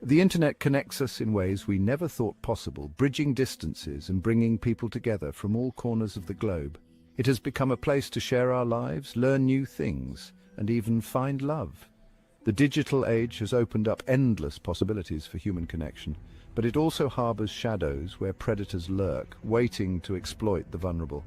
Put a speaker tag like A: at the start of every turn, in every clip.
A: The internet connects us in ways we never thought possible, bridging distances and bringing people together from all corners of the globe. It has become a place to share our lives, learn new things, and even find love. The digital age has opened up endless possibilities for human connection, but it also harbors shadows where predators lurk, waiting to exploit the vulnerable.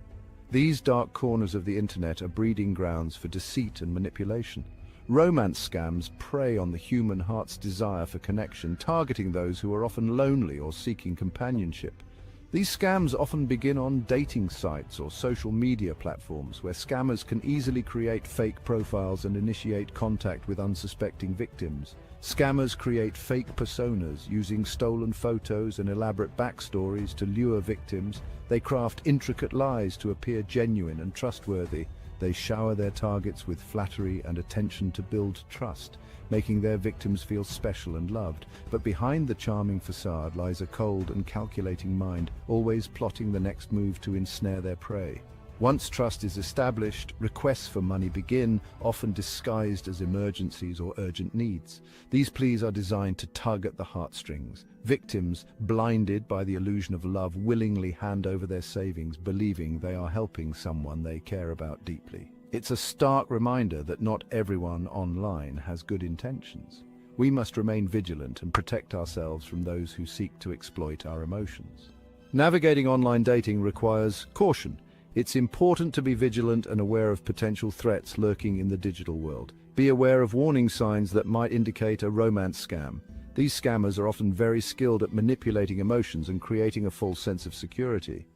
A: These dark corners of the internet are breeding grounds for deceit and manipulation. Romance scams prey on the human heart's desire for connection, targeting those who are often lonely or seeking companionship. These scams often begin on dating sites or social media platforms where scammers can easily create fake profiles and initiate contact with unsuspecting victims. Scammers create fake personas using stolen photos and elaborate backstories to lure victims. They craft intricate lies to appear genuine and trustworthy. They shower their targets with flattery and attention to build trust, making their victims feel special and loved. But behind the charming facade lies a cold and calculating mind, always plotting the next move to ensnare their prey. Once trust is established, requests for money begin, often disguised as emergencies or urgent needs. These pleas are designed to tug at the heartstrings. Victims, blinded by the illusion of love, willingly hand over their savings, believing they are helping someone they care about deeply. It's a stark reminder that not everyone online has good intentions. We must remain vigilant and protect ourselves from those who seek to exploit our emotions. Navigating online dating requires caution. It's important to be vigilant and aware of potential threats lurking in the digital world. Be aware of warning signs that might indicate a romance scam. These scammers are often very skilled at manipulating emotions and creating a false sense of security.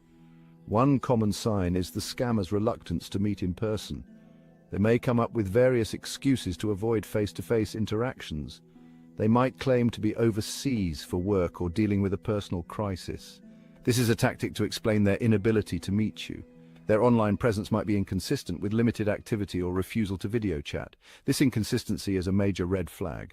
A: One common sign is the scammer's reluctance to meet in person. They may come up with various excuses to avoid face-to-face interactions. They might claim to be overseas for work or dealing with a personal crisis. This is a tactic to explain their inability to meet you. Their online presence might be inconsistent with limited activity or refusal to video chat. This inconsistency is a major red flag.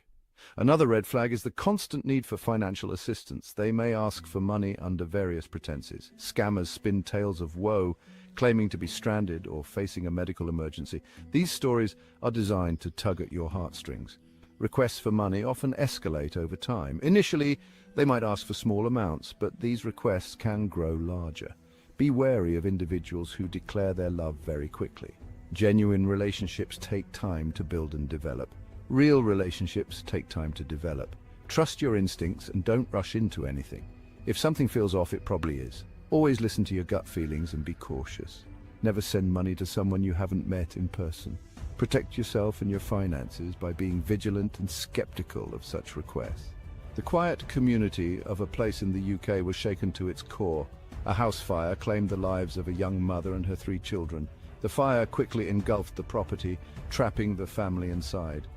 A: Another red flag is the constant need for financial assistance. They may ask for money under various pretenses. Scammers spin tales of woe, claiming to be stranded or facing a medical emergency. These stories are designed to tug at your heartstrings. Requests for money often escalate over time. Initially, they might ask for small amounts, but these requests can grow larger. Be wary of individuals who declare their love very quickly. Genuine relationships take time to build and develop. Real relationships take time to develop. Trust your instincts and don't rush into anything. If something feels off, it probably is. Always listen to your gut feelings and be cautious. Never send money to someone you haven't met in person. Protect yourself and your finances by being vigilant and skeptical of such requests. The quiet community of a place in the UK was shaken to its core. A house fire claimed the lives of a young mother and her 3 children. The fire quickly engulfed the property, trapping the family inside.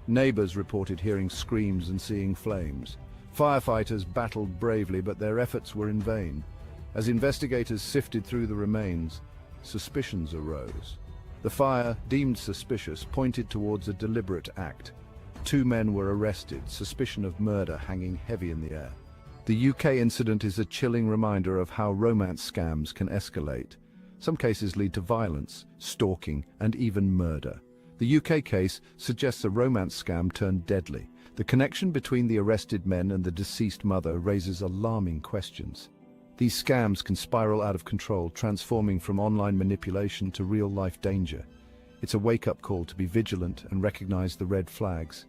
A: Neighbors reported hearing screams and seeing flames. Firefighters battled bravely, but their efforts were in vain. As investigators sifted through the remains, suspicions arose. The fire, deemed suspicious, pointed towards a deliberate act. 2 men were arrested, suspicion of murder hanging heavy in the air. The UK incident is a chilling reminder of how romance scams can escalate. Some cases lead to violence, stalking, and even murder. The UK case suggests a romance scam turned deadly. The connection between the arrested men and the deceased mother raises alarming questions. These scams can spiral out of control, transforming from online manipulation to real-life danger. It's a wake-up call to be vigilant and recognize the red flags.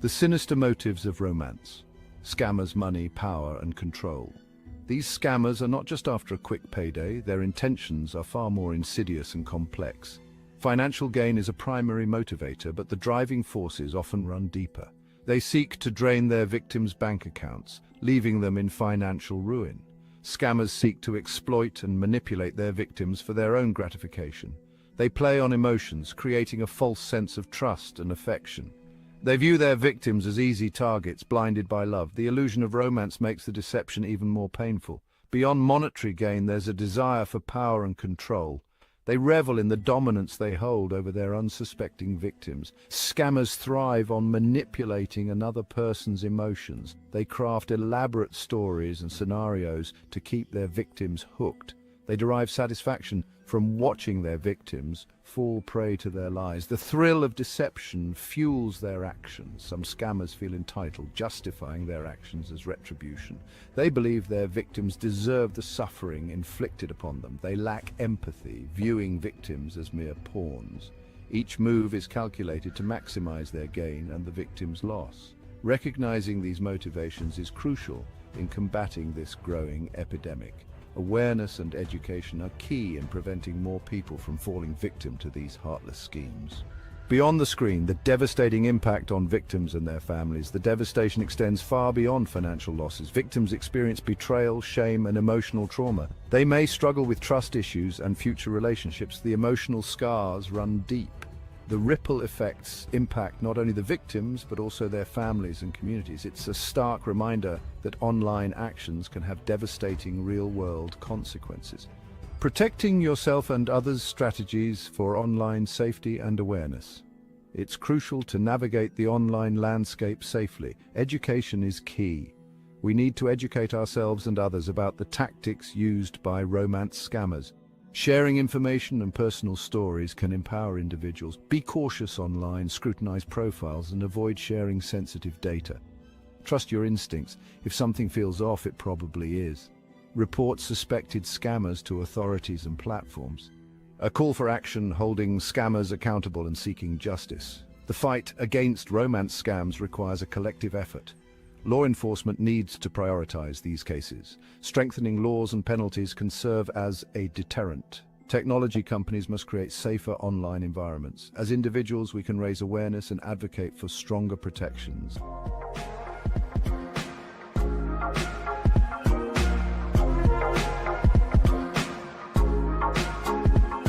A: The sinister motives of romance. Scammers' money, power, and control. These scammers are not just after a quick payday, their intentions are far more insidious and complex. Financial gain is a primary motivator, but the driving forces often run deeper. They seek to drain their victims' bank accounts, leaving them in financial ruin. Scammers seek to exploit and manipulate their victims for their own gratification. They play on emotions, creating a false sense of trust and affection. They view their victims as easy targets, blinded by love. The illusion of romance makes the deception even more painful. Beyond monetary gain, there's a desire for power and control. They revel in the dominance they hold over their unsuspecting victims. Scammers thrive on manipulating another person's emotions. They craft elaborate stories and scenarios to keep their victims hooked. They derive satisfaction from watching their victims fall prey to their lies. The thrill of deception fuels their actions. Some scammers feel entitled, justifying their actions as retribution. They believe their victims deserve the suffering inflicted upon them. They lack empathy, viewing victims as mere pawns. Each move is calculated to maximize their gain and the victim's loss. Recognizing these motivations is crucial in combating this growing epidemic. Awareness and education are key in preventing more people from falling victim to these heartless schemes. Beyond the screen, the devastating impact on victims and their families. The devastation extends far beyond financial losses. Victims experience betrayal, shame, and emotional trauma. They may struggle with trust issues and future relationships. The emotional scars run deep. The ripple effects impact not only the victims, but also their families and communities. It's a stark reminder that online actions can have devastating real-world consequences. Protecting yourself and others' strategies for online safety and awareness. It's crucial to navigate the online landscape safely. Education is key. We need to educate ourselves and others about the tactics used by romance scammers. Sharing information and personal stories can empower individuals. Be cautious online, scrutinize profiles, and avoid sharing sensitive data. Trust your instincts. If something feels off, it probably is. Report suspected scammers to authorities and platforms. A call for action, holding scammers accountable and seeking justice. The fight against romance scams requires a collective effort. Law enforcement needs to prioritize these cases. Strengthening laws and penalties can serve as a deterrent. Technology companies must create safer online environments. As individuals, we can raise awareness and advocate for stronger protections.